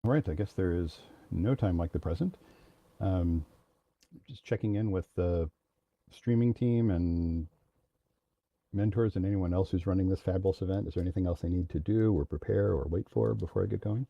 All right, I guess there is no time like the present. Um, just checking in with the streaming team and mentors and anyone else who's running this fabulous event. Is there anything else I need to do or prepare or wait for before I get going?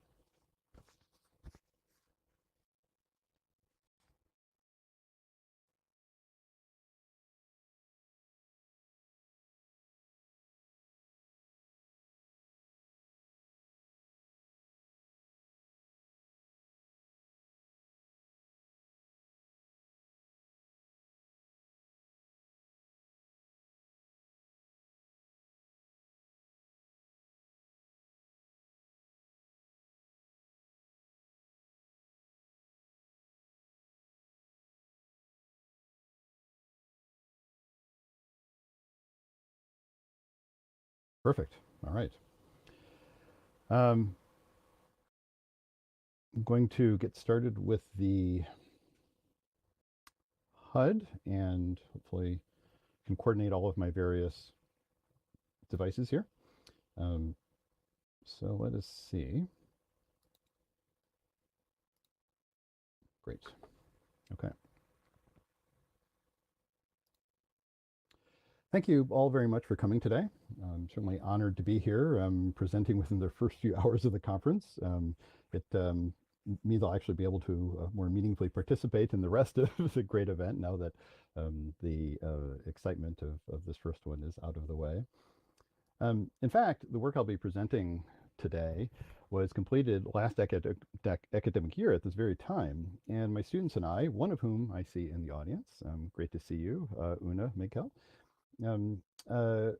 Perfect. All right. Um, I'm going to get started with the HUD and hopefully can coordinate all of my various devices here. Um, so let us see. Great. Okay. Thank you all very much for coming today. I'm certainly honored to be here presenting within the first few hours of the conference. It means I'll actually be able to more meaningfully participate in the rest of the great event now that the excitement of this first one is out of the way. In fact, the work I'll be presenting today was completed last academic year at this very time, and my students and I, one of whom I see in the audience, great to see you, Una Mikkel, um, uh,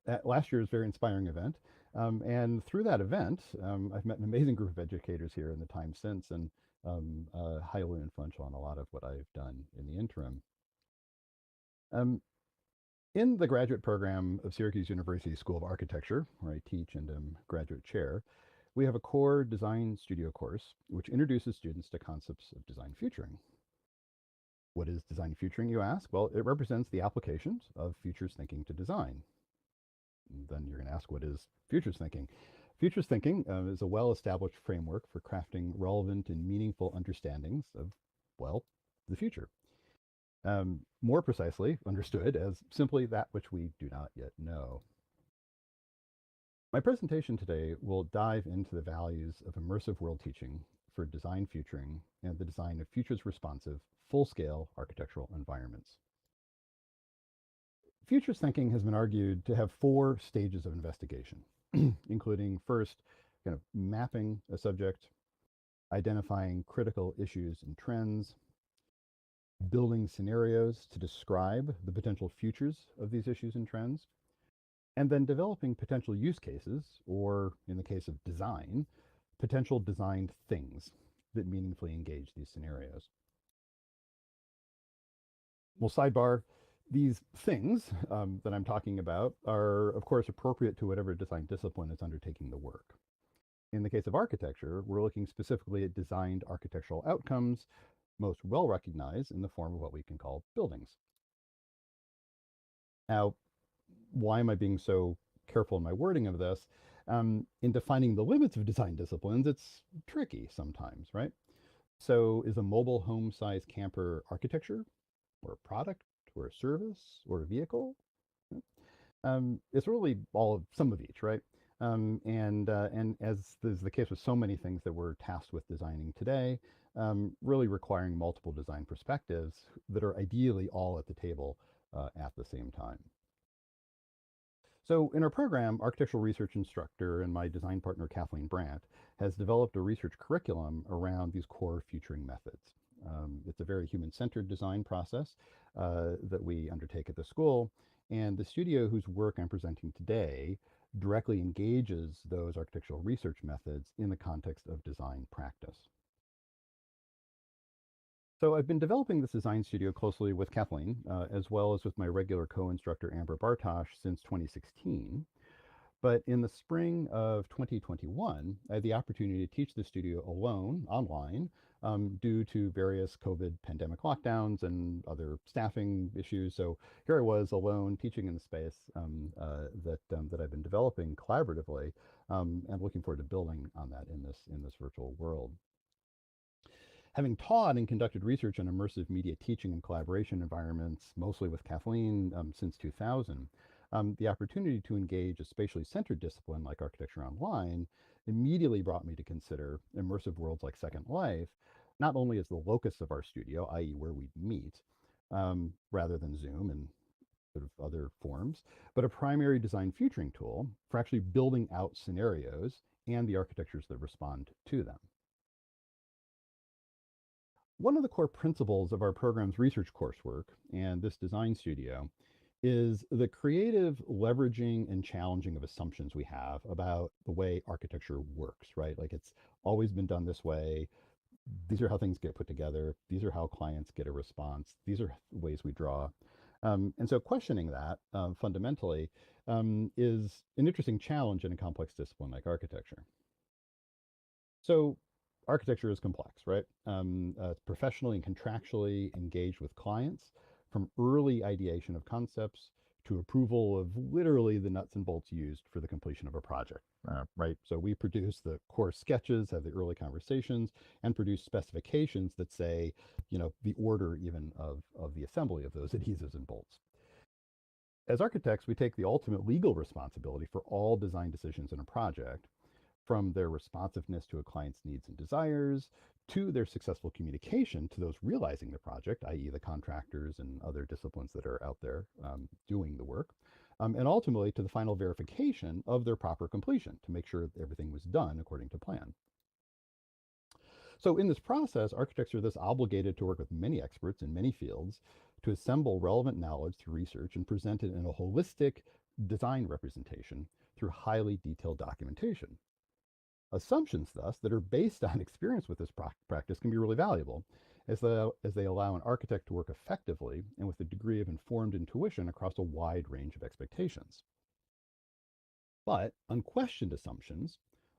at last year's very inspiring event. And through that event, I've met an amazing group of educators here in the time since and highly influential on a lot of what I've done in the interim. Um, in the graduate program of Syracuse University School of Architecture, where I teach and am graduate chair, we have a core design studio course which introduces students to concepts of design futuring. What is design futuring, you ask? Well, it represents the applications of futures thinking to design. Then you're going to ask, what is futures thinking? Futures thinking is a well-established framework for crafting relevant and meaningful understandings of, well, the future. More precisely understood as simply that which we do not yet know. My presentation today will dive into the values of immersive world teaching for design futuring and the design of futures responsive, full-scale architectural environments. Futures thinking has been argued to have four stages of investigation, including first, kind of mapping a subject, identifying critical issues and trends, building scenarios to describe the potential futures of these issues and trends, and then developing potential use cases, or in the case of design, potential designed things that meaningfully engage these scenarios. Well, sidebar, these things that I'm talking about are, of course, appropriate to whatever design discipline is undertaking the work. In the case of architecture, we're looking specifically at designed architectural outcomes, most well recognized in the form of what we can call buildings. Now, why am I being so careful in my wording of this? In defining the limits of design disciplines, it's tricky sometimes, right? So is a mobile home size camper architecture or a product or a service or a vehicle? It's really all of some of each, right? And as is the case with so many things that we're tasked with designing today, really requiring multiple design perspectives that are ideally all at the table at the same time. So in our program, architectural research instructor and my design partner, Kathleen Brandt, has developed a research curriculum around these core futuring methods. It's a very human-centered design process that we undertake at the school, and the studio whose work I'm presenting today directly engages those architectural research methods in the context of design practice. So I've been developing this design studio closely with Kathleen, as well as with my regular co-instructor, Amber Bartosh, since 2016. But in the spring of 2021, I had the opportunity to teach the studio alone, online, due to various COVID pandemic lockdowns and other staffing issues. So here I was alone teaching in the space that I've been developing collaboratively, and looking forward to building on that in this virtual world. Having taught and conducted research on immersive media teaching and collaboration environments, mostly with Kathleen since 2000, the opportunity to engage a spatially centered discipline like architecture online immediately brought me to consider immersive worlds like Second Life, not only as the locus of our studio, i.e. where we meet, rather than Zoom and sort of other forms, but a primary design featuring tool for actually building out scenarios and the architectures that respond to them. One of the core principles of our program's research coursework and this design studio is the creative leveraging and challenging of assumptions we have about the way architecture works, right? Like it's always been done this way. These are how things get put together. These are how clients get a response. These are ways we draw. And so questioning that fundamentally is an interesting challenge in a complex discipline like architecture. So architecture is complex, right? Professionally and contractually engaged with clients from early ideation of concepts to approval of literally the nuts and bolts used for the completion of a project, right? So we produce the core sketches, have the early conversations, and produce specifications that say, the order even of the assembly of those adhesives and bolts. As architects, we take the ultimate legal responsibility for all design decisions in a project, from their responsiveness to a client's needs and desires, to their successful communication to those realizing the project, i.e. the contractors and other disciplines that are out there doing the work, and ultimately to the final verification of their proper completion to make sure that everything was done according to plan. So in this process, architects are thus obligated to work with many experts in many fields to assemble relevant knowledge through research and present it in a holistic design representation through highly detailed documentation. Assumptions, thus, that are based on experience with this practice can be really valuable as they allow an architect to work effectively and with a degree of informed intuition across a wide range of expectations. But unquestioned assumptions,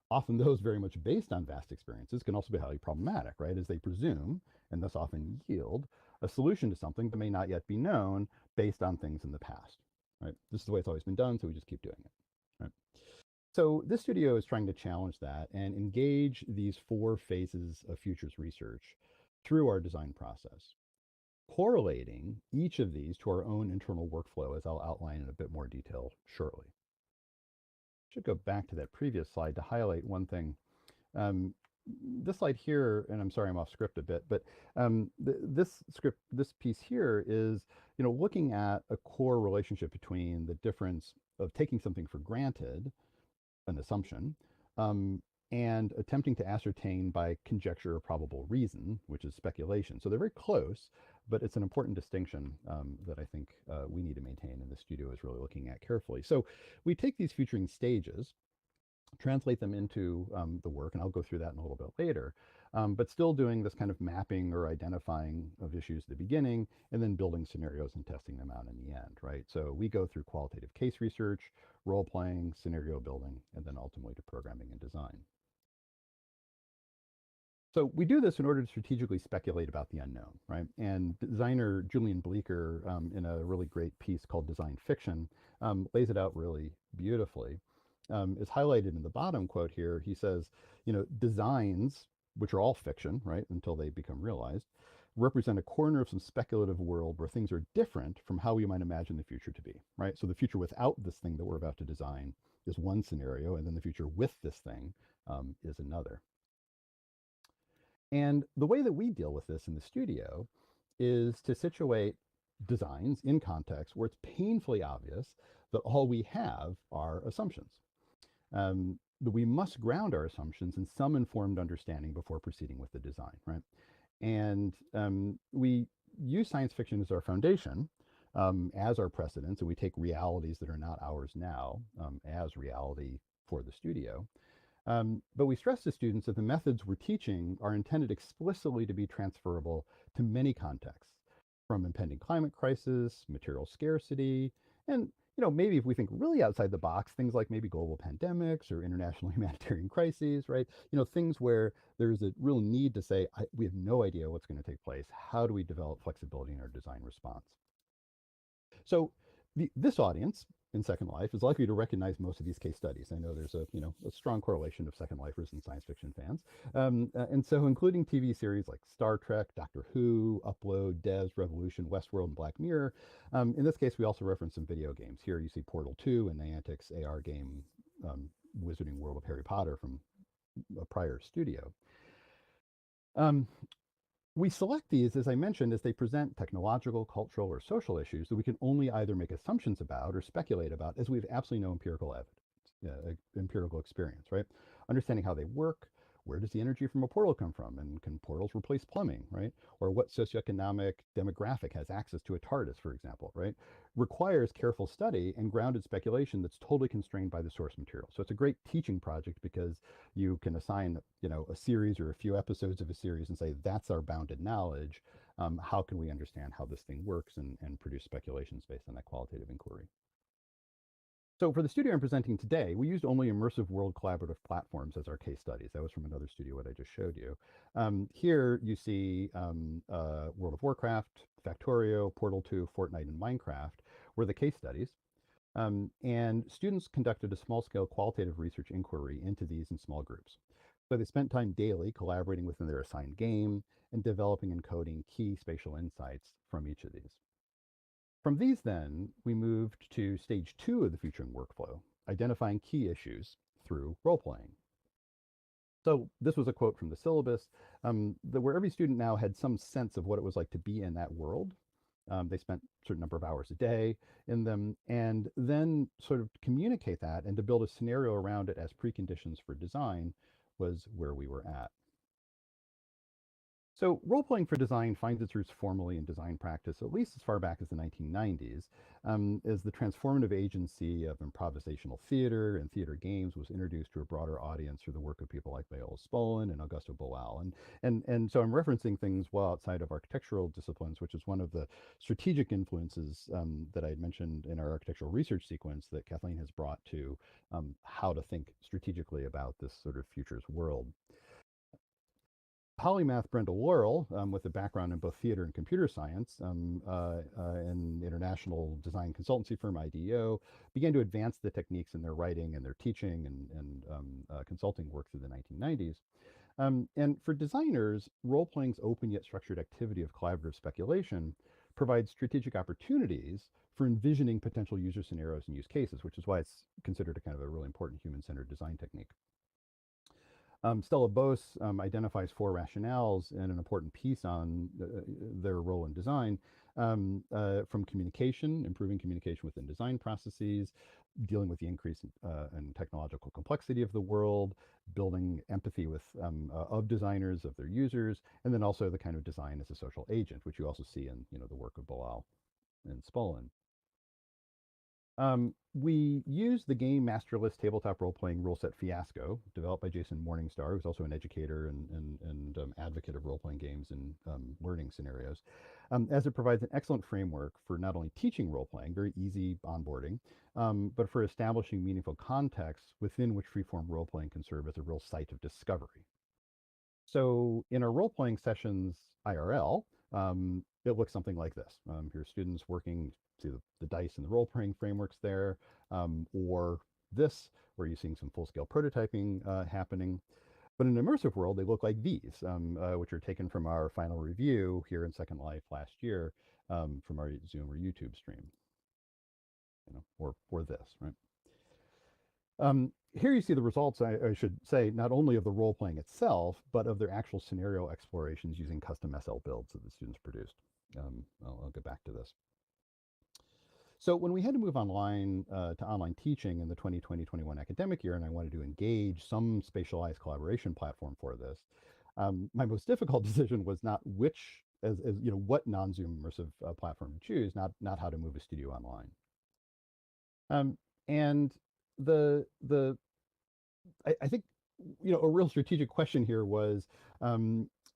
often those very much based on vast experiences, can also be highly problematic, right? As they presume, and thus often yield, a solution to something that may not yet be known based on things in the past, right? This is the way it's always been done, so we just keep doing it, right? So this studio is trying to challenge that and engage these 4 phases of futures research through our design process, correlating each of these to our own internal workflow, as I'll outline in a bit more detail shortly. Should go back to that previous slide to highlight one thing. This slide here, and I'm sorry I'm off script a bit, but this piece here is, looking at a core relationship between the difference of taking something for granted, an assumption, and attempting to ascertain by conjecture or probable reason, which is speculation. So they're very close, but it's an important distinction that I think we need to maintain, and the studio is really looking at carefully. So we take these featuring stages, translate them into the work, and I'll go through that in a little bit later, but still doing this kind of mapping or identifying of issues at the beginning, and then building scenarios and testing them out in the end, right? So we go through qualitative case research, role-playing, scenario building, and then ultimately to programming and design. So we do this in order to strategically speculate about the unknown, right? And designer Julian Bleecker, in a really great piece called Design Fiction, lays it out really beautifully. Is highlighted in the bottom quote here. He says, designs, which are all fiction, right, until they become realized, represent a corner of some speculative world where things are different from how we might imagine the future to be, right? So the future without this thing that we're about to design is one scenario, and then the future with this thing is another. And the way that we deal with this in the studio is to situate designs in context where it's painfully obvious that all we have are assumptions. That we must ground our assumptions in some informed understanding before proceeding with the design, right? And we use science fiction as our foundation, as our precedents, and we take realities that are not ours now as reality for the studio. But we stress to students that the methods we're teaching are intended explicitly to be transferable to many contexts, from impending climate crisis, material scarcity, and maybe if we think really outside the box, things like maybe global pandemics or international humanitarian crises, right? Things where there's a real need to say, we have no idea what's going to take place. How do we develop flexibility in our design response? So this audience in Second Life is likely to recognize most of these case studies. I know there's a strong correlation of Second Lifers and science fiction fans, and so including TV series like Star Trek, Doctor Who, Upload, Devs, Revolution, Westworld, and Black Mirror. In this case, we also reference some video games. Here you see Portal 2 and Niantic's AR game, Wizarding World of Harry Potter from a prior studio. Um, we select these, as I mentioned, as they present technological, cultural, or social issues that we can only either make assumptions about or speculate about, as we have absolutely no empirical evidence, empirical experience, right? Understanding how they work, where does the energy from a portal come from, and can portals replace plumbing, right? Or what socioeconomic demographic has access to a TARDIS, for example, right? Requires careful study and grounded speculation that's totally constrained by the source material. So it's a great teaching project because you can assign, a series or a few episodes of a series and say, that's our bounded knowledge. How can we understand how this thing works and produce speculations based on that qualitative inquiry? So for the studio I'm presenting today, we used only immersive world collaborative platforms as our case studies. That was from another studio what I just showed you. Here you see World of Warcraft, Factorio, Portal 2, Fortnite, and Minecraft were the case studies. And students conducted a small-scale qualitative research inquiry into these in small groups. So they spent time daily collaborating within their assigned game and developing and coding key spatial insights from each of these. From these, then, we moved to stage 2 of the featuring workflow, identifying key issues through role-playing. So this was a quote from the syllabus, where every student now had some sense of what it was like to be in that world. They spent a certain number of hours a day in them, and then sort of communicate that and to build a scenario around it as preconditions for design was where we were at. So role-playing for design finds its roots formally in design practice, at least as far back as the 1990s, as the transformative agency of improvisational theater and theater games was introduced to a broader audience through the work of people like Viola Spolin and Augusto Boal. And so I'm referencing things well outside of architectural disciplines, which is one of the strategic influences that I had mentioned in our architectural research sequence that Kathleen has brought to how to think strategically about this sort of futures world. Polymath Brenda Laurel, with a background in both theater and computer science, and international design consultancy firm IDEO, began to advance the techniques in their writing and their teaching and consulting work through the 1990s. And for designers, role-playing's open yet structured activity of collaborative speculation provides strategic opportunities for envisioning potential user scenarios and use cases, which is why it's considered a kind of a really important human-centered design technique. Stella Bose identifies 4 rationales in an important piece on their role in design, from communication, improving communication within design processes, dealing with the increase in technological complexity of the world, building empathy with of designers, of their users, and then also the kind of design as a social agent, which you also see in the work of Bilal and Spolin. We used the game master list tabletop role-playing rule set Fiasco, developed by Jason Morningstar, who's also an educator and advocate of role-playing games and learning scenarios, as it provides an excellent framework for not only teaching role-playing, very easy onboarding, but for establishing meaningful contexts within which freeform role-playing can serve as a real site of discovery. So in our role-playing sessions IRL, it looks something like this. Here's students working, see the dice and the role-playing frameworks there, or this, where you're seeing some full-scale prototyping happening. But in an immersive world, they look like these, which are taken from our final review here in Second Life last year, from our Zoom or YouTube stream, or this, right? Here you see the results, I should say, not only of the role-playing itself, but of their actual scenario explorations using custom SL builds that the students produced. I'll get back to this. So when we had to move online to online teaching in the 2020-21 academic year, and I wanted to engage some spatialized collaboration platform for this, my most difficult decision was not which, what non-Zoom immersive platform to choose, not how to move a studio online. And I think a real strategic question here was,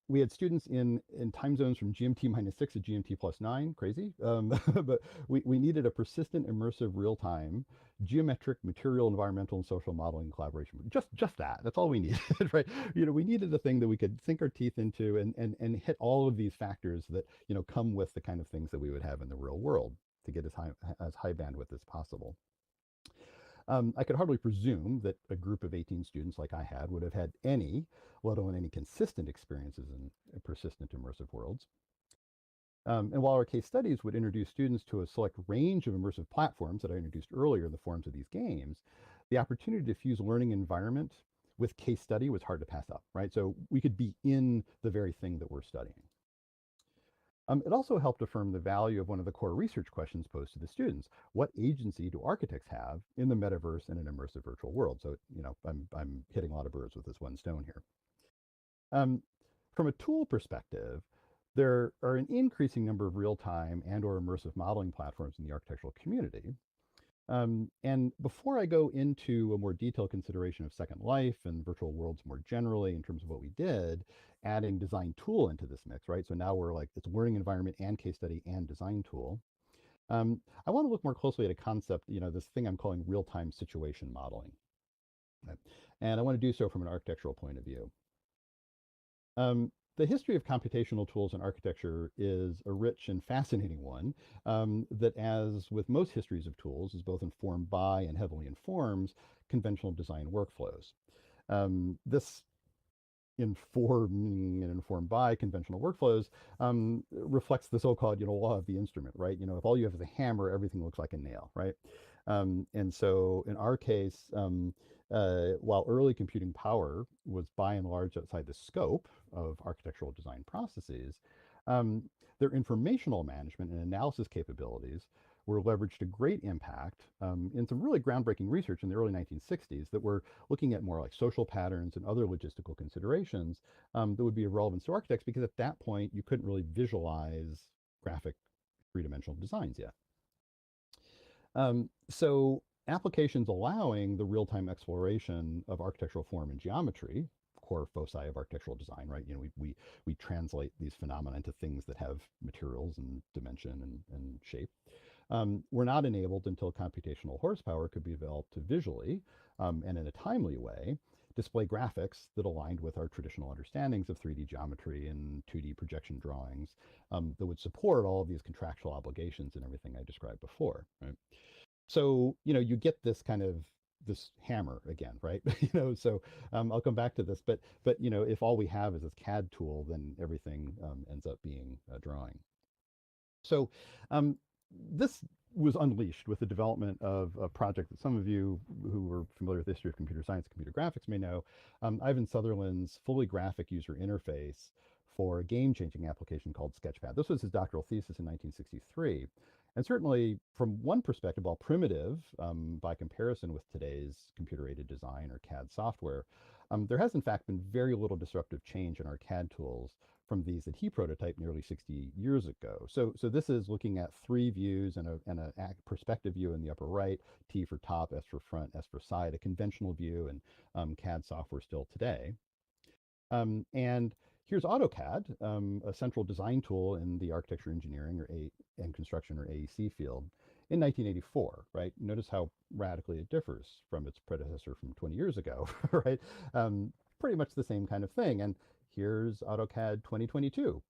we had students in time zones from GMT -6 to GMT +9, crazy. But we needed a persistent, immersive, real-time, geometric, material, environmental, and social modeling collaboration. Just that. That's all we needed, right? We needed a thing that we could sink our teeth into and hit all of these factors that come with the kind of things that we would have in the real world to get as high bandwidth as possible. I could hardly presume that a group of 18 students like I had would have had any, let alone any consistent experiences in persistent immersive worlds. And while our case studies would introduce students to a select range of immersive platforms that I introduced earlier in the forms of these games, the opportunity to fuse learning environment with case study was hard to pass up, right? So we could be in the very thing that we're studying. It also helped affirm the value of one of the core research questions posed to the students. What agency do architects have in the metaverse and an immersive virtual world? So, I'm hitting a lot of birds with this one stone here. From a tool perspective, there are an increasing number of real-time and/or immersive modeling platforms in the architectural community. And before I go into a more detailed consideration of Second Life and virtual worlds more generally in terms of what we did, adding design tool into this mix, right? So now we're like, it's learning environment and case study and design tool. I want to look more closely at a concept, this thing I'm calling real-time situation modeling. Right? And I want to do so from an architectural point of view. The history of computational tools in architecture is a rich and fascinating one that, as with most histories of tools, is both informed by and heavily informs conventional design workflows. This informing and informed by conventional workflows reflects the so-called law of the instrument, right? If all you have is a hammer, everything looks like a nail, right? And so in our case, while early computing power was by and large outside the scope of architectural design processes, their informational management and analysis capabilities were leveraged to great impact in some really groundbreaking research in the early 1960s that were looking at more like social patterns and other logistical considerations that would be of relevance to architects, because at that point you couldn't really visualize graphic three-dimensional designs yet. So applications allowing the real-time exploration of architectural form and geometry, core foci of architectural design, right? We translate these phenomena into things that have materials and dimension and shape. Were not enabled until computational horsepower could be developed to visually and in a timely way display graphics that aligned with our traditional understandings of 3D geometry and 2D projection drawings that would support all of these contractual obligations and everything I described before, right? So, you get this kind of this hammer again, right? So I'll come back to this, but if all we have is this CAD tool, then everything ends up being a drawing. So this was unleashed with the development of a project that some of you who were familiar with the history of computer science and computer graphics may know, Ivan Sutherland's fully graphic user interface for a game-changing application called Sketchpad. This was his doctoral thesis in 1963. And certainly from one perspective, while primitive by comparison with today's computer-aided design or CAD software, there has in fact been very little disruptive change in our CAD tools from these that he prototyped nearly 60 years ago. So this is looking at three views and a perspective view in the upper right, T for top, S for front, S for side, a conventional view in CAD software still today. And here's AutoCAD, a central design tool in the architecture, engineering, and construction or AEC field in 1984, right? Notice how radically it differs from its predecessor from 20 years ago, right? Pretty much the same kind of thing. And here's AutoCAD 2022.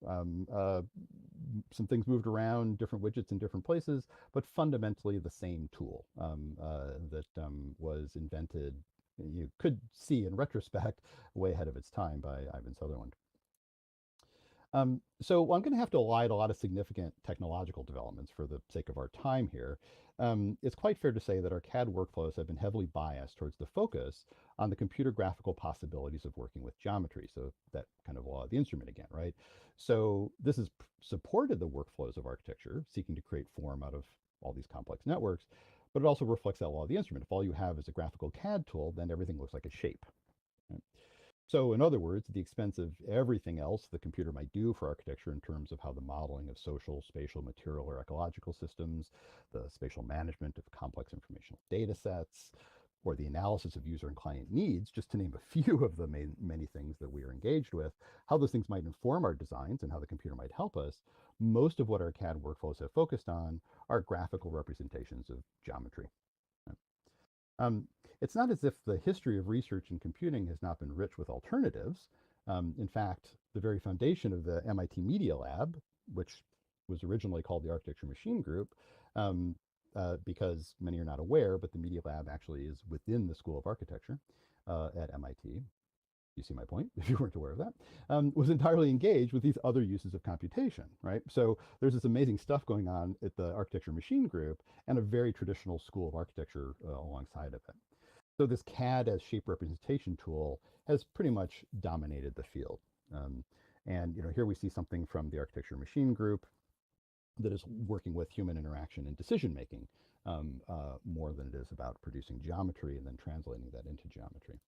Some things moved around, different widgets in different places, but fundamentally the same tool that was invented, you could see in retrospect, way ahead of its time by Ivan Sutherland. So I'm going to have to elide a lot of significant technological developments for the sake of our time here. It's quite fair to say that our CAD workflows have been heavily biased towards the focus on the computer graphical possibilities of working with geometry. So that kind of law of the instrument again, right? So this has supported the workflows of architecture, seeking to create form out of all these complex networks, but it also reflects that law of the instrument. If all you have is a graphical CAD tool, then everything looks like a shape. Right? So in other words, at the expense of everything else the computer might do for architecture in terms of how the modeling of social, spatial, material, or ecological systems, the spatial management of complex informational data sets, or the analysis of user and client needs, just to name a few of the many things that we are engaged with, how those things might inform our designs and how the computer might help us, most of what our CAD workflows have focused on are graphical representations of geometry. Um, it's not as if the history of research in computing has not been rich with alternatives. In fact, the very foundation of the MIT Media Lab, which was originally called the Architecture Machine Group, because many are not aware, but the Media Lab actually is within the School of Architecture at MIT. You see my point, if you weren't aware of that, was entirely engaged with these other uses of computation, right? So there's this amazing stuff going on at the Architecture Machine Group and a very traditional school of architecture alongside of it. So this CAD as shape representation tool has pretty much dominated the field. And here we see something from the Architecture Machine Group that is working with human interaction and decision making more than it is about producing geometry and then translating that into geometry.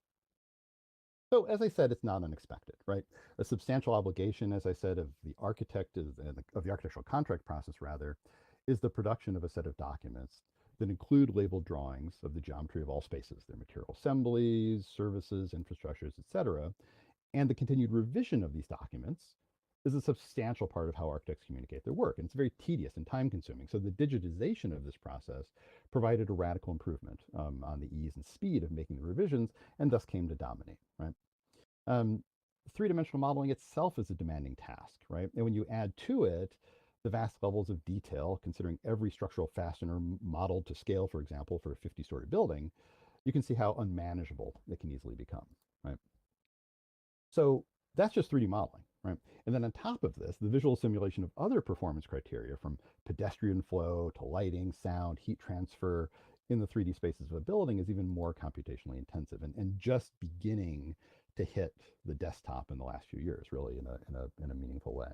So as I said, it's not unexpected, right? A substantial obligation, as I said, of the architect of the architectural contract process rather, is the production of a set of documents that include labeled drawings of the geometry of all spaces, their material assemblies, services, infrastructures, etc. And the continued revision of these documents is a substantial part of how architects communicate their work. And it's very tedious and time consuming. So the digitization of this process provided a radical improvement on the ease and speed of making the revisions and thus came to dominate, right? Three-dimensional modeling itself is a demanding task, right? And when you add to it the vast levels of detail, considering every structural fastener modeled to scale, for example, for a 50-story building, you can see how unmanageable it can easily become, right? So that's just 3D modeling, right? And then on top of this, the visual simulation of other performance criteria from pedestrian flow to lighting, sound, heat transfer in the 3D spaces of a building is even more computationally intensive and just beginning to hit the desktop in the last few years, really in a meaningful way.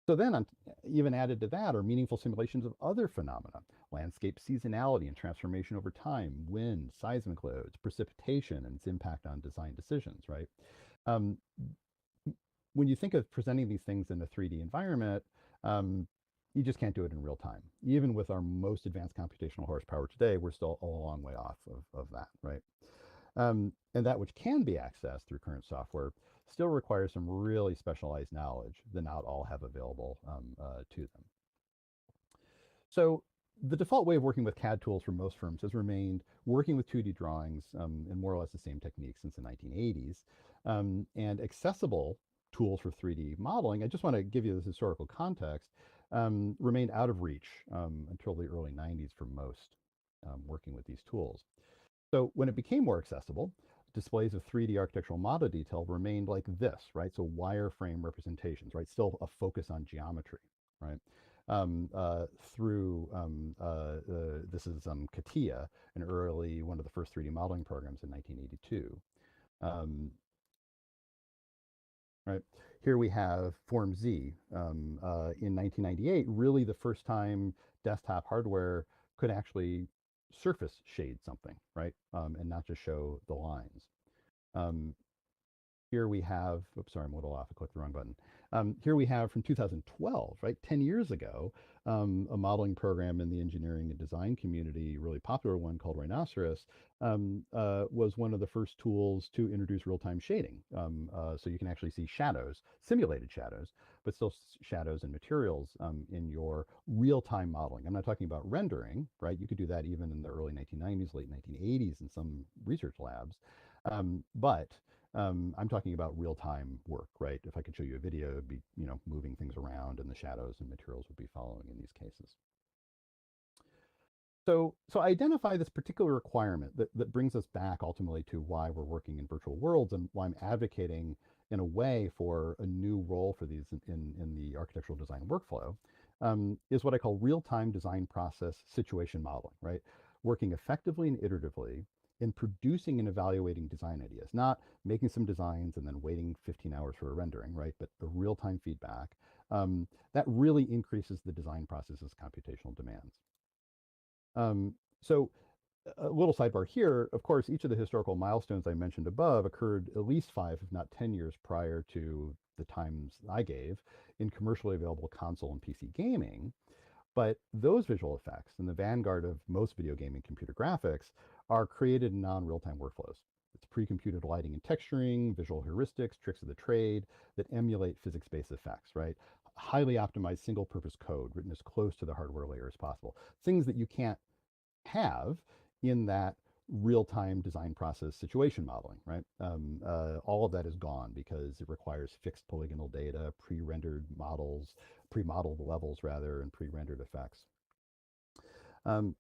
So then even added to that are meaningful simulations of other phenomena, landscape seasonality and transformation over time, wind, seismic loads, precipitation, and its impact on design decisions, right? When you think of presenting these things in a 3D environment, you just can't do it in real time. Even with our most advanced computational horsepower today, we're still a long way off of that, right? And that which can be accessed through current software still requires some really specialized knowledge that not all have available to them. So the default way of working with CAD tools for most firms has remained working with 2D drawings and more or less the same techniques since the 1980s. And accessible tools for 3D modeling, I just want to give you this historical context, remained out of reach until the early 90s for most working with these tools. So when it became more accessible, displays of 3D architectural model detail remained like this, right? So wireframe representations, right? Still a focus on geometry, right? This is CATIA, one of the first 3D modeling programs in 1982. Right here we have Form Z in 1998, really the first time desktop hardware could actually surface shade something, right? And not just show the lines. Here we have, oops, sorry, I'm a little off, I clicked the wrong button. Here we have from 2012, right, 10 years ago, a modeling program in the engineering and design community, really popular one called Rhinoceros, was one of the first tools to introduce real-time shading. So you can actually see shadows, simulated shadows, but still shadows and materials in your real-time modeling. I'm not talking about rendering, right? You could do that even in the early 1990s, late 1980s in some research labs. I'm talking about real-time work, right? If I could show you a video, it'd be, moving things around and the shadows and materials would be following in these cases. So I identify this particular requirement that brings us back ultimately to why we're working in virtual worlds and why I'm advocating in a way for a new role for these in the architectural design workflow, is what I call real-time design process situation modeling, right? Working effectively and iteratively in producing and evaluating design ideas, not making some designs and then waiting 15 hours for a rendering, right? But the real-time feedback, that really increases the design process's computational demands. So a little sidebar here, of course, each of the historical milestones I mentioned above occurred at least 5, if not 10 years prior to the times I gave in commercially available console and PC gaming. But those visual effects in the vanguard of most video game and computer graphics are created in non-real-time workflows. It's pre-computed lighting and texturing, visual heuristics, tricks of the trade that emulate physics-based effects, right? Highly optimized single-purpose code written as close to the hardware layer as possible. Things that you can't have in that real-time design process situation modeling, right? All of that is gone because it requires fixed polygonal data, pre-rendered models, pre-modeled levels rather, and pre-rendered effects. Um,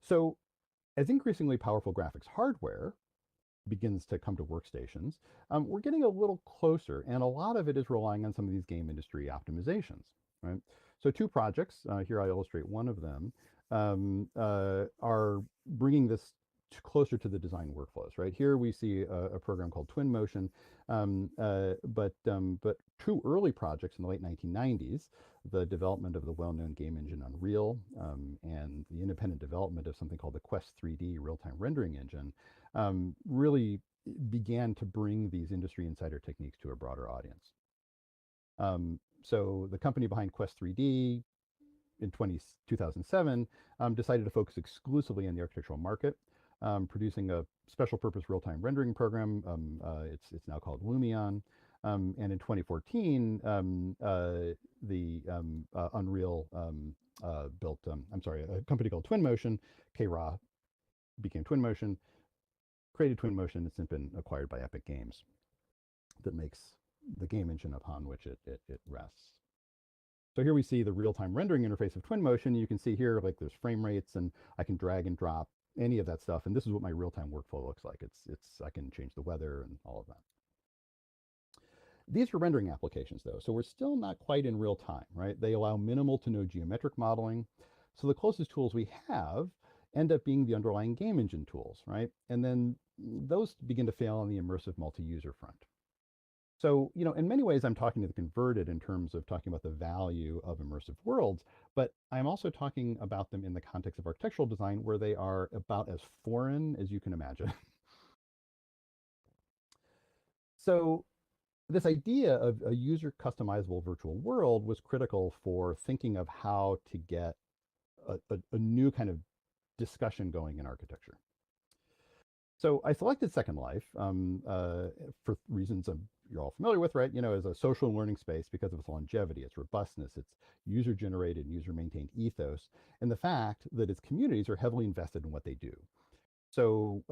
so as increasingly powerful graphics hardware begins to come to workstations, we're getting a little closer, and a lot of it is relying on some of these game industry optimizations, right? So two projects, here I illustrate one of them, are bringing this closer to the design workflows, right? Here we see a program called Twinmotion, but two early projects in the late 1990s, the development of the well-known game engine Unreal, and the independent development of something called the Quest 3D real-time rendering engine, really began to bring these industry insider techniques to a broader audience. So the company behind Quest 3D in 2007 decided to focus exclusively on the architectural market, producing a special purpose real-time rendering program. It's now called Lumion. And in 2014, Unreal built, a company called Twinmotion, K-Ra became Twinmotion, created Twinmotion. It's since been acquired by Epic Games that makes the game engine upon which it rests. So here we see the real-time rendering interface of Twinmotion. You can see here, like there's frame rates, and I can drag and drop any of that stuff. And this is what my real-time workflow looks like. I can change the weather and all of that. These are rendering applications though, so we're still not quite in real time, right? They allow minimal to no geometric modeling. So the closest tools we have end up being the underlying game engine tools, right? And then those begin to fail on the immersive multi-user front. So, in many ways, I'm talking to the converted in terms of talking about the value of immersive worlds, but I'm also talking about them in the context of architectural design where they are about as foreign as you can imagine. So this idea of a user customizable virtual world was critical for thinking of how to get a new kind of discussion going in architecture. So I selected Second Life for reasons you're all familiar with, right? As a social learning space because of its longevity, its robustness, its user-generated, user-maintained ethos, and the fact that its communities are heavily invested in what they do. So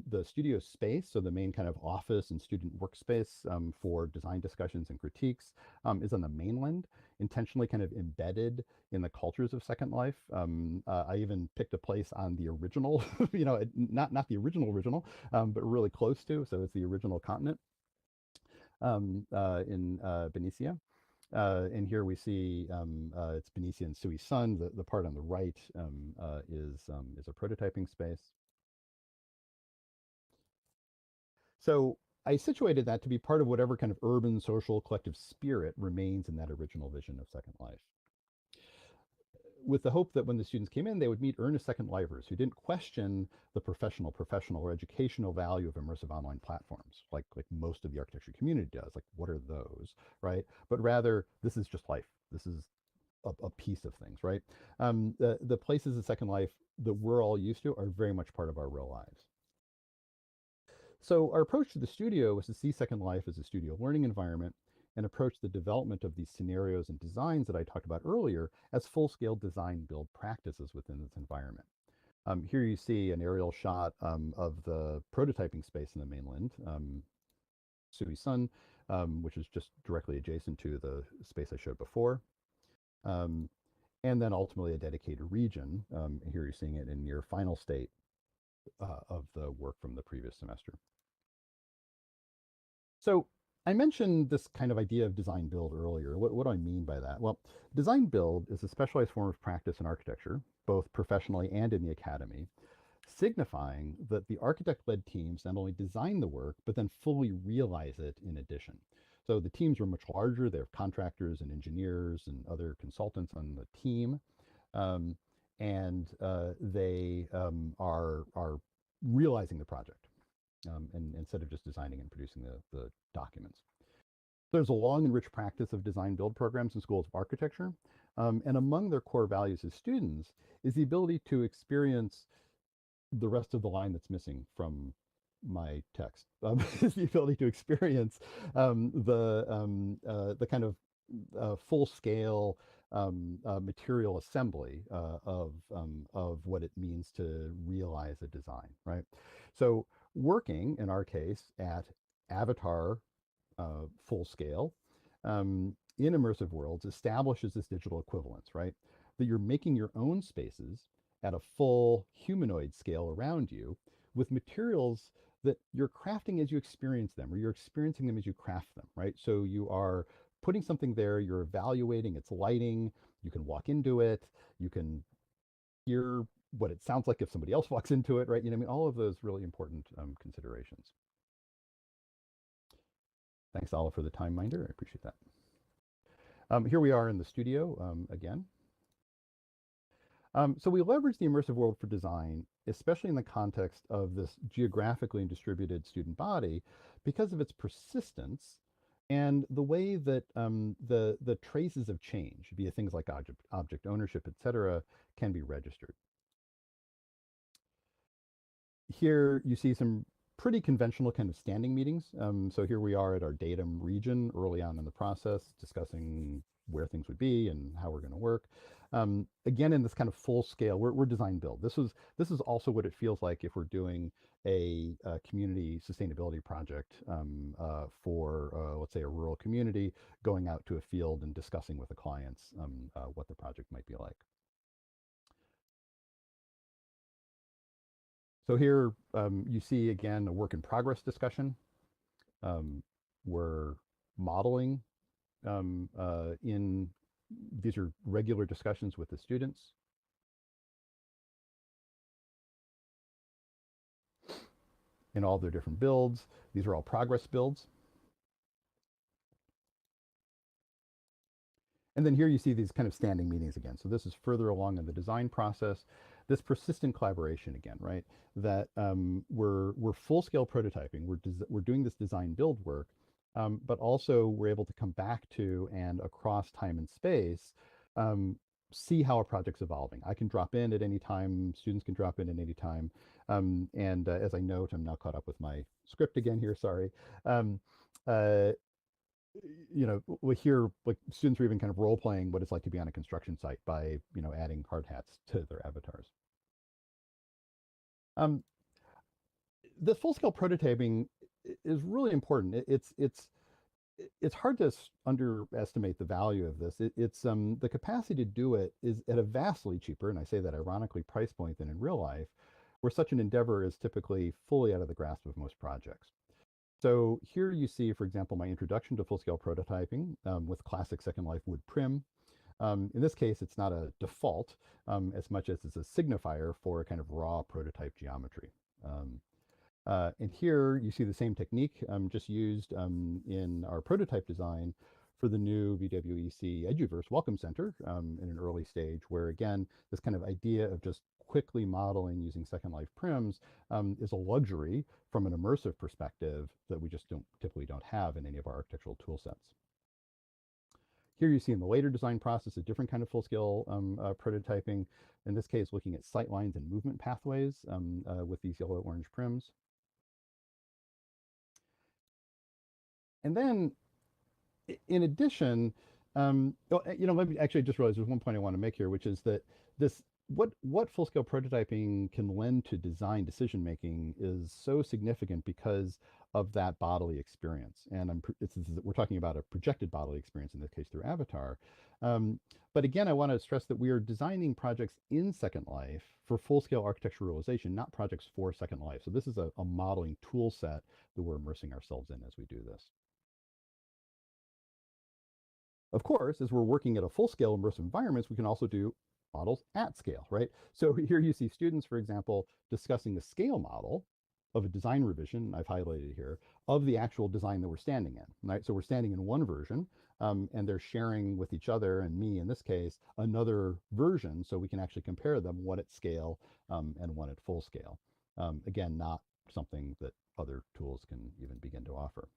the studio space, so the main kind of office and student workspace for design discussions and critiques is on the mainland, intentionally kind of embedded in the cultures of Second Life. I even picked a place on the original, not the original, but really close to. So it's the original continent in Benicia. And here we see it's Benicia and Sui Sun. The part on the right is a prototyping space. So I situated that to be part of whatever kind of urban, social, collective spirit remains in that original vision of Second Life, with the hope that when the students came in, they would meet earnest Second Lifers who didn't question the professional or educational value of immersive online platforms, like most of the architecture community does. Like, what are those, right? But rather, this is just life. This is a piece of things, right? The places in Second Life that we're all used to are very much part of our real lives. So our approach to the studio was to see Second Life as a studio learning environment and approach the development of these scenarios and designs that I talked about earlier as full-scale design build practices within this environment. Here you see an aerial shot of the prototyping space in the mainland, Sui Sun, which is just directly adjacent to the space I showed before. And then ultimately a dedicated region. Here you're seeing it in near final state of the work from the previous semester. So I mentioned this kind of idea of design build earlier. What do I mean by that? Well, design build is a specialized form of practice in architecture, both professionally and in the academy, signifying that the architect-led teams not only design the work, but then fully realize it in addition. So the teams are much larger. They have contractors and engineers and other consultants on the team. And they are realizing the project. And instead of just designing and producing the documents. There's a long and rich practice of design build programs in schools of architecture. And among their core values as students is the ability to experience the rest of the line that's missing from my text, is the ability to experience the kind of full scale material assembly of what it means to realize a design, right? So working in our case at Avatar full scale in immersive worlds establishes this digital equivalence, right? That you're making your own spaces at a full humanoid scale around you with materials that you're crafting as you experience them, or you're experiencing them as you craft them, right? So you are putting something there, you're evaluating its lighting, you can walk into it, you can hear what it sounds like if somebody else walks into it, right? You know, I mean, all of those really important considerations. Thanks, Olive, for the time minder. I appreciate that. Here we are in the studio again. So we leverage the immersive world for design, especially in the context of this geographically distributed student body, because of its persistence and the way that the traces of change, via things like object ownership, et cetera, can be registered. Here you see some pretty conventional kind of standing meetings. So here we are at our datum region early on in the process, discussing where things would be and how we're going to work. Again, in this kind of full scale, we're design build. This is also what it feels like if we're doing a community sustainability project for, let's say, a rural community, going out to a field and discussing with the clients what the project might be like. So here you see again a work in progress discussion. We're modeling in these are regular discussions with the students. In all their different builds. These are all progress builds. And then here you see these kind of standing meetings again. So this is further along in the design process. This persistent collaboration again, right? That we're full-scale prototyping. We're doing this design build work, but also we're able to come back to and across time and space see how a project's evolving. I can drop in at any time. Students can drop in at any time. And as I note, I'm now caught up with my script again here. Sorry. You know, we hear like students are even kind of role playing what it's like to be on a construction site by, you know, adding hard hats to their avatars. Um, the full scale prototyping is really important. It's hard to underestimate the value of this. It's the capacity to do it is at a vastly cheaper, and I say that ironically, price point than in real life, where such an endeavor is typically fully out of the grasp of most projects. So here you see, for example, my introduction to full-scale prototyping with classic Second Life wood prim. In this case, it's not a default as much as it's a signifier for a kind of raw prototype geometry. And here you see the same technique just used in our prototype design for the new VWEC Eduverse Welcome Center in an early stage, where again, this kind of idea of just quickly modeling using Second Life prims is a luxury from an immersive perspective that we just typically don't have in any of our architectural tool sets. Here you see in the later design process a different kind of full-scale prototyping, in this case looking at sight lines and movement pathways with these yellow-orange prims. And then in addition, you know, let me actually just realize there's one point I want to make here, which is that this what full-scale prototyping can lend to design decision making is so significant because of that bodily experience. And we're talking about a projected bodily experience in this case through Avatar. But again, I want to stress that we are designing projects in Second Life for full-scale architecture realization, not projects for Second Life. So this is a modeling tool set that we're immersing ourselves in as we do this. Of course, as we're working at a full-scale immersive environments, we can also do models at scale, right? So here you see students, for example, discussing the scale model of a design revision, I've highlighted here, of the actual design that we're standing in, right? So we're standing in one version, and they're sharing with each other, and me in this case, another version, so we can actually compare them, one at scale and one at full scale. Again, not something that other tools can even begin to offer.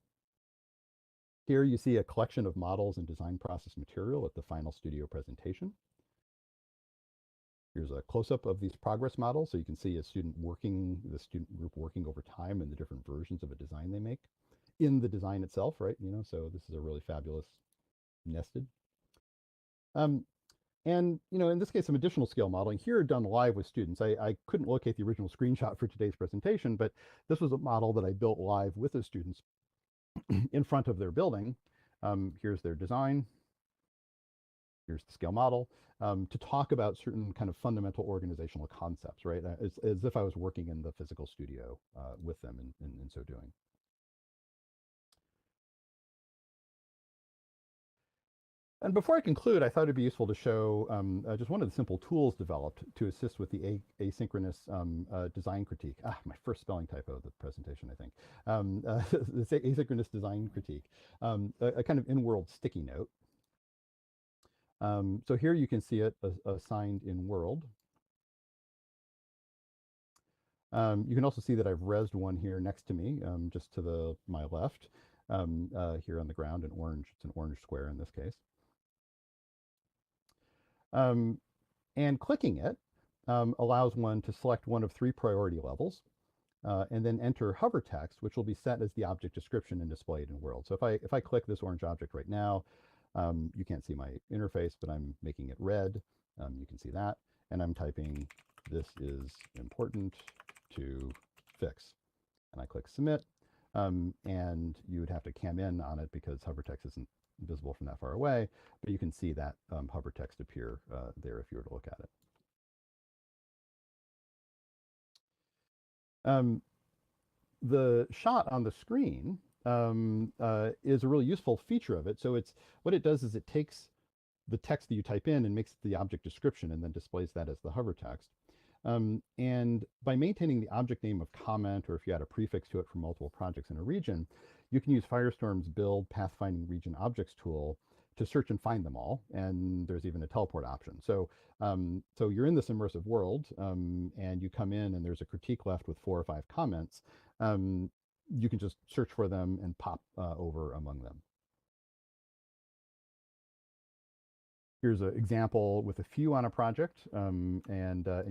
Here you see a collection of models and design process material at the final studio presentation. Here's a close-up of these progress models, so you can see the student group working over time in the different versions of a design they make in the design itself, right? So this is a really fabulous nested. And in this case, some additional scale modeling here done live with students. I couldn't locate the original screenshot for today's presentation, but this was a model that I built live with the students in front of their building. Here's their design. Here's the scale model, to talk about certain kind of fundamental organizational concepts, right? As if I was working in the physical studio with them in so doing. And before I conclude, I thought it'd be useful to show just one of the simple tools developed to assist with the asynchronous design critique. My first spelling typo of the presentation, I think. This asynchronous design critique, a kind of in-world sticky note. So here you can see it assigned in world. You can also see that I've resed one here next to me, just to my left, here on the ground in orange. It's an orange square in this case. And clicking it allows one to select one of 3 priority levels and then enter hover text, which will be set as the object description and displayed in world. So if I click this orange object right now, you can't see my interface, but I'm making it red. You can see that. And I'm typing, "This is important to fix." And I click submit. And you would have to cam in on it because hover text isn't visible from that far away, but you can see that hover text appear there if you were to look at it. The shot on the screen is a really useful feature of it. So what it does is it takes the text that you type in and makes it the object description and then displays that as the hover text. And by maintaining the object name of comment, or if you add a prefix to it for multiple projects in a region, you can use Firestorm's build pathfinding region objects tool to search and find them all. And there's even a teleport option. So you're in this immersive world, and you come in and there's a critique left with 4 or 5 comments. You can just search for them and pop over among them. Here's an example with a few on a project, and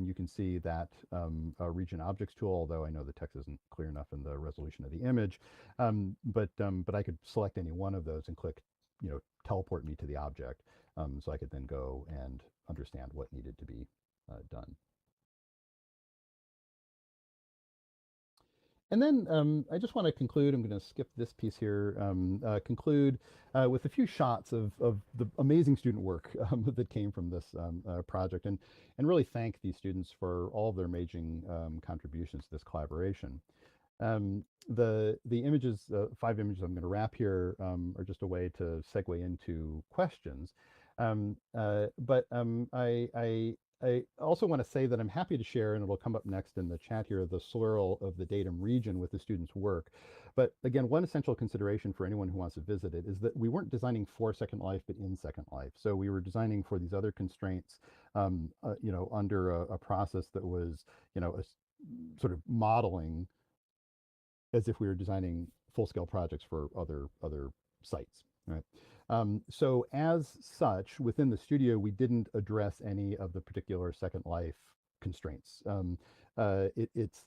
you can see that region objects tool, although I know the text isn't clear enough in the resolution of the image, but I could select any one of those and click, teleport me to the object, so I could then go and understand what needed to be done. And then I just want to conclude. I'm going to skip this piece here. Conclude with a few shots of the amazing student work that came from this project, and really thank these students for all of their amazing contributions to this collaboration. The images, 5 images I'm going to wrap here, are just a way to segue into questions. I also want to say that I'm happy to share, and it'll come up next in the chat here, the swirl of the datum region with the students' work. But again, one essential consideration for anyone who wants to visit it is that we weren't designing for Second Life, but in Second Life. So we were designing for these other constraints, under a process that was, a sort of modeling as if we were designing full-scale projects for other sites, right? So as such, within the studio, we didn't address any of the particular Second Life constraints. It's,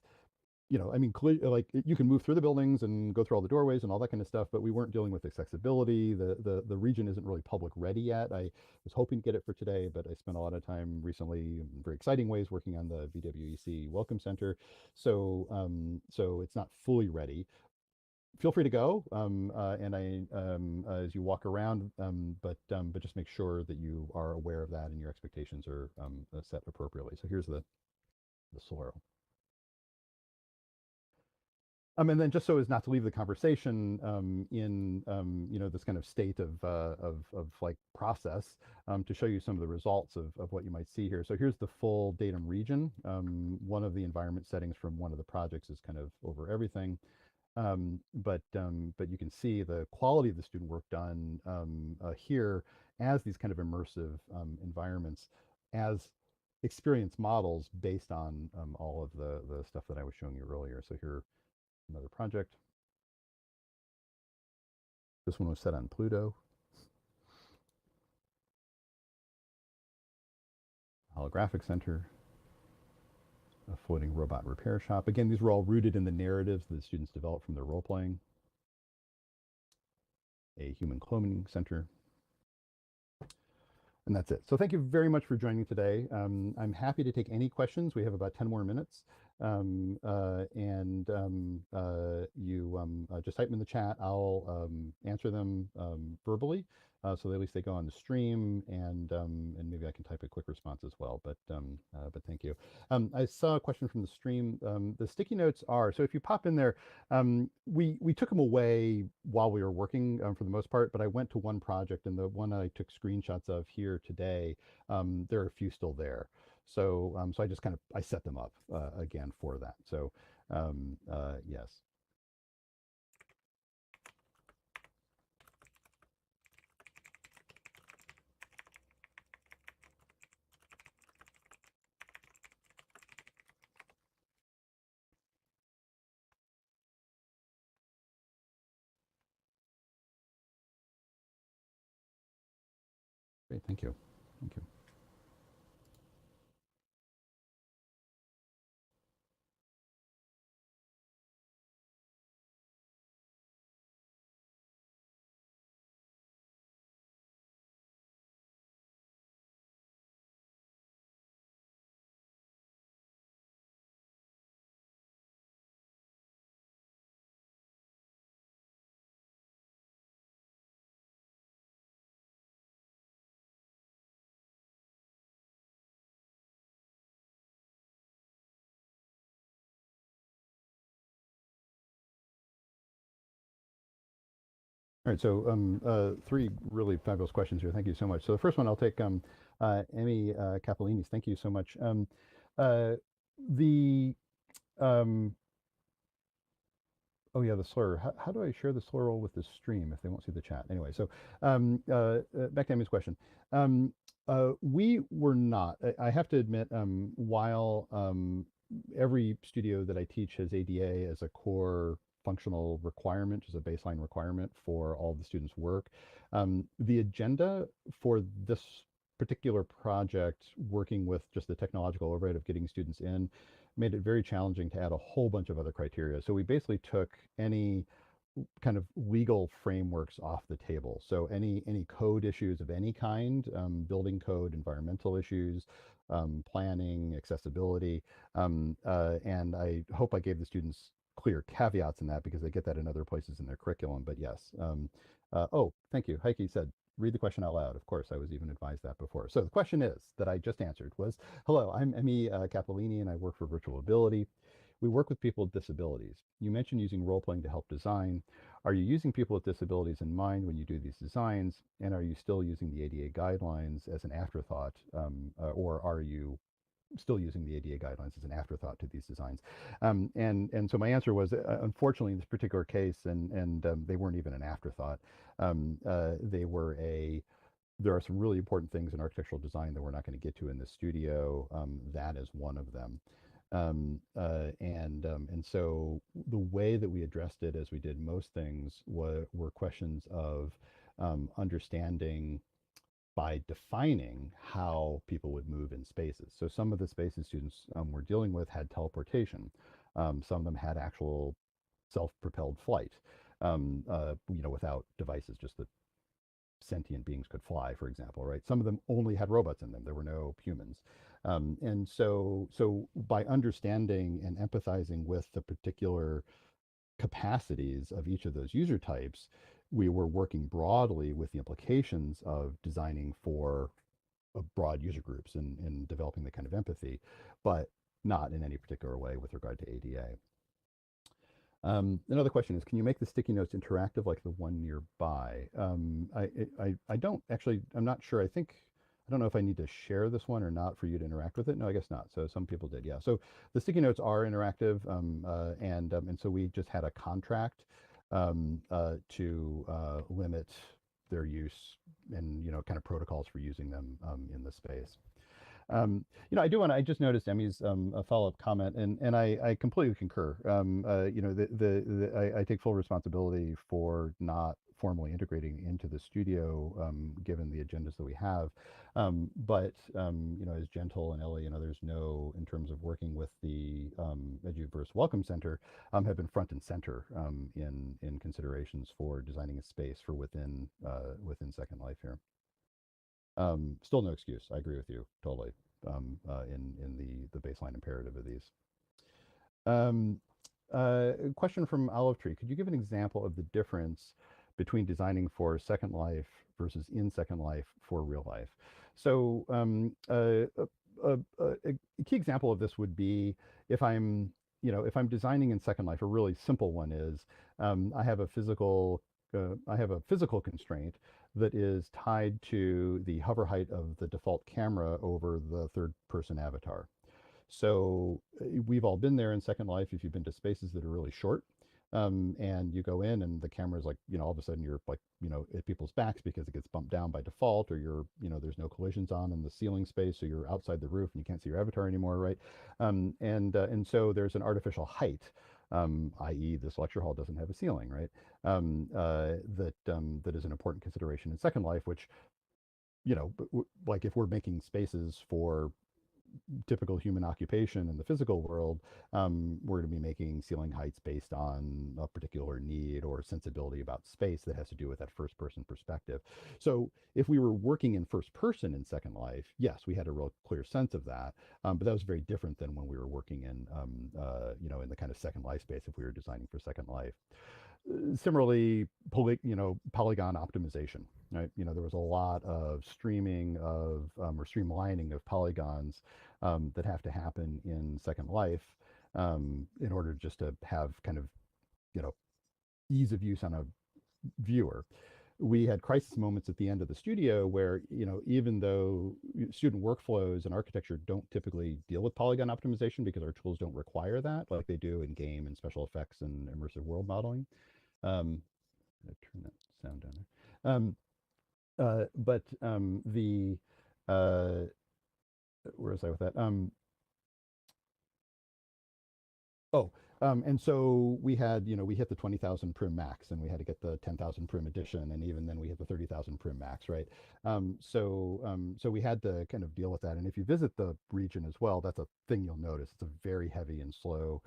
you can move through the buildings and go through all the doorways and all that kind of stuff, but we weren't dealing with accessibility. The region isn't really public ready yet. I was hoping to get it for today, but I spent a lot of time recently in very exciting ways working on the VWEC Welcome Center. So it's not fully ready. Feel free to go, as you walk around, but just make sure that you are aware of that and your expectations are set appropriately. So here's the swirl. And then just so as not to leave the conversation in this kind of state of like process, to show you some of the results of what you might see here. So here's the full datum region. One of the environment settings from one of the projects is kind of over everything. But you can see the quality of the student work done here as these kind of immersive environments, as experience models based on all of the stuff that I was showing you earlier. So here, another project. This one was set on Pluto. Holographic Center, a floating robot repair shop. Again, these were all rooted in the narratives that the students developed from their role playing. A human cloning center. And that's it. So thank you very much for joining today. I'm happy to take any questions. We have about 10 more minutes. Just type them in the chat. I'll answer them verbally. So at least they go on the stream, and maybe I can type a quick response as well. But thank you. I saw a question from the stream. The sticky notes are, so if you pop in there, we took them away while we were working for the most part, but I went to one project, and the one I took screenshots of here today, there are a few still there. So so I just I set them up again for that. So yes. Great, thank you. Thank you. All right, so three really fabulous questions here. Thank you so much. So the first one I'll take Emmy Capolini's. Thank you so much. The Oh yeah, the slur. How do I share the slur roll with the stream if they won't see the chat? Anyway, so back to Emmy's question. We were not. I have to admit, while every studio that I teach has ADA as a core functional requirement, as a baseline requirement for all the students' work, the agenda for this particular project, working with just the technological overhead of getting students in, made it very challenging to add a whole bunch of other criteria. So we basically took any kind of legal frameworks off the table. So any code issues of any kind, building code, environmental issues, planning, accessibility, and I hope I gave the students clear caveats in that, because they get that in other places in their curriculum. But yes. Oh, thank you. Heike said, read the question out loud. Of course, I was even advised that before. So the question is, that I just answered was, hello, I'm Emmy Capolini, and I work for Virtual Ability. We work with people with disabilities. You mentioned using role-playing to help design. Are you using people with disabilities in mind when you do these designs? And are you still using the ADA guidelines as an afterthought? Or are you still using the ADA guidelines as an afterthought to these designs? And so my answer was, unfortunately, in this particular case, and they weren't even an afterthought. They were there are some really important things in architectural design that we're not going to get to in the studio. That is one of them. And so the way that we addressed it, as we did most things, were questions of understanding by defining how people would move in spaces. So some of the spaces students were dealing with had teleportation. Some of them had actual self-propelled flight, without devices, just that sentient beings could fly, for example, right? Some of them only had robots in them. There were no humans. And so by understanding and empathizing with the particular capacities of each of those user types, we were working broadly with the implications of designing for broad user groups and developing the kind of empathy, but not in any particular way with regard to ADA. Another question is, can you make the sticky notes interactive like the one nearby? I don't actually, I'm not sure. I don't know if I need to share this one or not for you to interact with it. No, I guess not. So some people did, yeah. So the sticky notes are interactive, and so we just had a contract to limit their use and, kind of protocols for using them in the space. I just noticed Emmy's a follow-up comment, and I completely concur. I take full responsibility for not formally integrating into the studio, given the agendas that we have. But as Gentle and Ellie and others know, in terms of working with the Eduverse Welcome Center, have been front and center in considerations for designing a space for within Second Life here. Still no excuse. I agree with you totally in the baseline imperative of these. A question from Olive Tree. Could you give an example of the difference between designing for Second Life versus in Second Life for real life? So a key example of this would be if I'm designing in Second Life. A really simple one is I have a physical constraint that is tied to the hover height of the default camera over the third person avatar. So we've all been there in Second Life if you've been to spaces that are really short. And you go in and the camera's like, all of a sudden you're like, at people's backs because it gets bumped down by default, or there's no collisions on in the ceiling space, so you're outside the roof and you can't see your avatar anymore, right? And so there's an artificial height, i.e. this lecture hall doesn't have a ceiling, right? That is an important consideration in Second Life, which, like if we're making spaces for typical human occupation in the physical world, we're going to be making ceiling heights based on a particular need or sensibility about space that has to do with that first person perspective. So if we were working in first person in Second Life, yes, we had a real clear sense of that, but that was very different than when we were working in the kind of Second Life space if we were designing for Second Life. Similarly, polygon optimization, right? There was a lot of streaming of or streamlining of polygons that have to happen in Second Life in order just to have kind of ease of use on a viewer. We had crisis moments at the end of the studio where, even though student workflows and architecture don't typically deal with polygon optimization because our tools don't require that, like they do in game and special effects and immersive world modeling. I'm going to turn that sound down there. But the where was I with that? And so we had, we hit the 20,000 prim max, and we had to get the 10,000 prim edition, and even then we hit the 30,000 prim max, right? So we had to kind of deal with that. And if you visit the region as well, that's a thing you'll notice. It's a very heavy and slow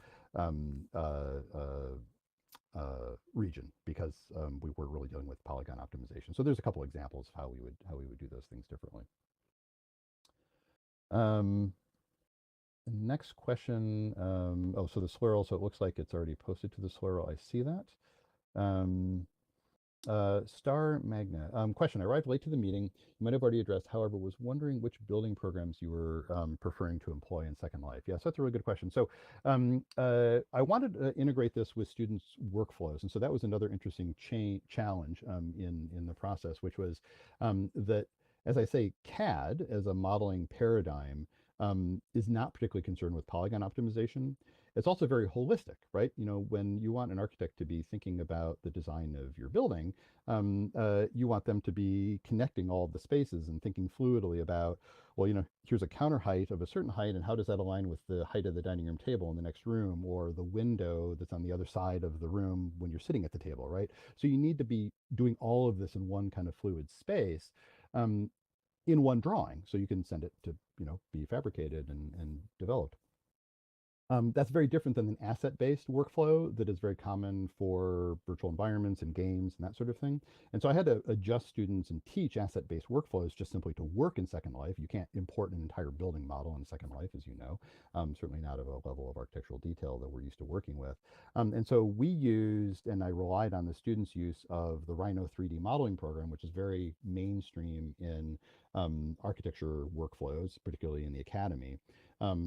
region because we were really dealing with polygon optimization. So there's a couple examples of how we would do those things differently. Next question. So the swirl. So it looks like it's already posted to the swirl. I see that. Star Magna. Question. I arrived late to the meeting. You might have already addressed, however, was wondering which building programs you were preferring to employ in Second Life. Yes, that's a really good question. So I wanted to integrate this with students' workflows. And so that was another interesting challenge in the process, which was that, as I say, CAD as a modeling paradigm is not particularly concerned with polygon optimization. It's also very holistic, right? When you want an architect to be thinking about the design of your building, you want them to be connecting all of the spaces and thinking fluidly about, well, here's a counter height of a certain height, and how does that align with the height of the dining room table in the next room, or the window that's on the other side of the room when you're sitting at the table, right? So you need to be doing all of this in one kind of fluid space. In one drawing, so you can send it to be fabricated and developed. That's very different than an asset-based workflow that is very common for virtual environments and games and that sort of thing. And so I had to adjust students and teach asset-based workflows just simply to work in Second Life. You can't import an entire building model in Second Life, as you know, certainly not at a level of architectural detail that we're used to working with. And so we used, and I relied on the students' use of the Rhino 3D modeling program, which is very mainstream in architecture workflows, particularly in the academy.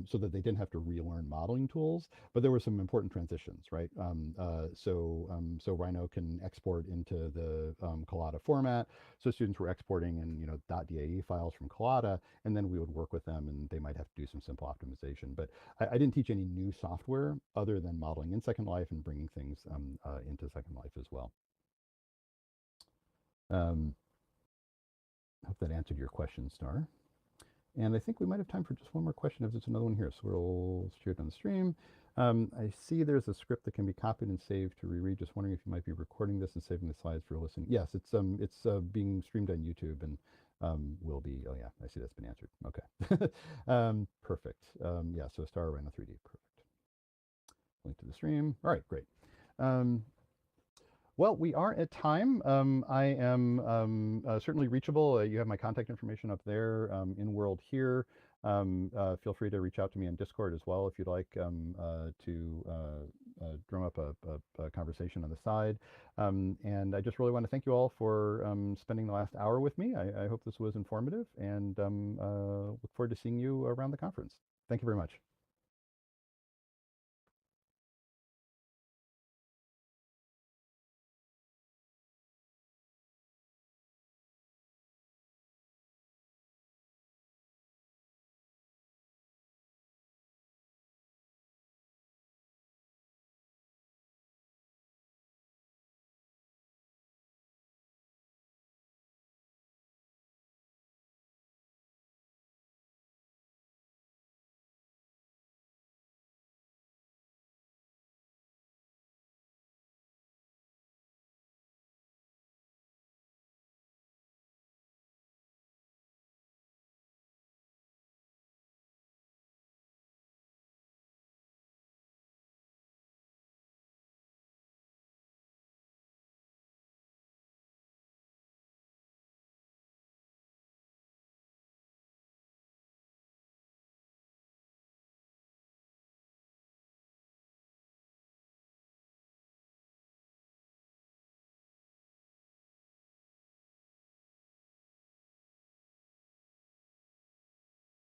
So that they didn't have to relearn modeling tools, but there were some important transitions, right? So Rhino can export into the Collada format. So students were exporting in .dae files from Collada, and then we would work with them, and they might have to do some simple optimization. But I didn't teach any new software other than modeling in Second Life and bringing things into Second Life as well. I hope that answered your question, Star. And I think we might have time for just one more question if there's another one here. So we'll share it on the stream. I see there's a script that can be copied and saved to reread. Just wondering if you might be recording this and saving the slides for listening. Yes, it's being streamed on YouTube and will be. Oh yeah, I see that's been answered. Okay, perfect. Yeah, so Star ran the 3D. Perfect. Link to the stream. All right, great. Well, we are at time. I am certainly reachable. You have my contact information up there in world here. Feel free to reach out to me on Discord as well if you'd like to drum up a conversation on the side. And I just really want to thank you all for spending the last hour with me. I hope this was informative and look forward to seeing you around the conference. Thank you very much.